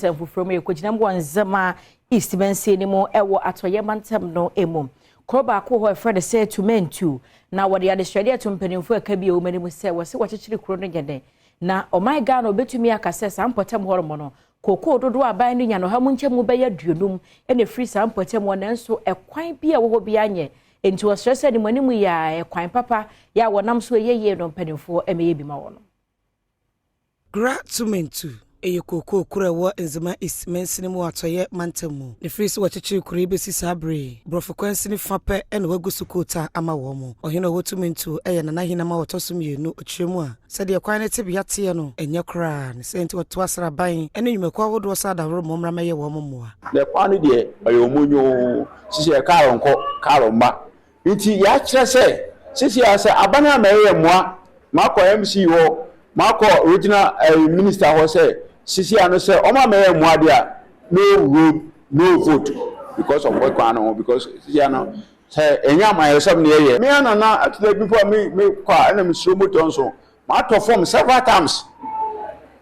asemfo from ekogina mo Nzema East bense ni mo ewo atoye mantem no emu kroba ko ho efre de say Tumentu na wode ya de hwede atumpanimfo aka bi o mani mu se wo se wo kyekire kuro no gede na o my god no betumi akase sampotem horomo no koko dodo aban no nya no ha mu nkyemu be ya duonum ene free sampotem wo nanso ekwan bi a wo bi anye enti wo stress ni manimu ya ekwan papa ya wonam so yeye no mpanimfo emeye bi ma wo no gra Tumentu koko kura wa Nzema East mensini mu atoye mantemu ne free so wakyekire kura besi sabre brofo kwansini fape ene wagusu kota ama wo mu ohina wo Tumentu na hina ma wotosum yenu okyeremu a sede kwan ne tebe yate no enye kura ne senti woto asra ban ene nyumekwa wodo sada horo momra meye wo mu a le kwanu de ayomunyo sisi karo nko karo mba nti ya kyerɛ sisi ase abana meye moa mako MC ho mako original minister ho say sisi ano say oma meye moa dia no road no vote because of what kwanu because sisi ano say enya my yourself ne ye me na actually before me kwa na me slow motor so ma to form several times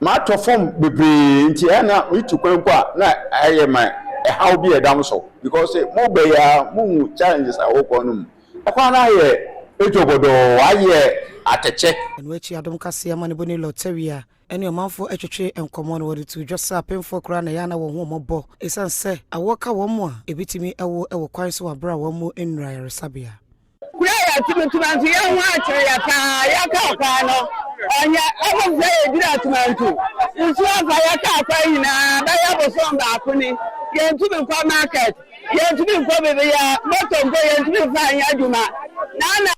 ma to form bebre nti na me tu kwan kwa na aye my how be a damn so because mo be ya mo challenges a wo kono akwa na ye ejogodo aye ateche enwechi Adom Kasee amane boni loteria ene omanfo etwetwe enkomo no wode tu dwosa pemfo kra na ya na wo ho mobo esanse awoka wo mo a ebitimi ewo kwan so wabra wo mo enura yaresabia kura ya Tumentu ya ho akere ya ka ya ka kwa no onya abo ze edira Tumentu nsu afa ya ka kwa nyina ba ya bo so mba akuni ye Tumentu market ye Tumentu bebe ya moto ngo ye Tumentu anya aduma na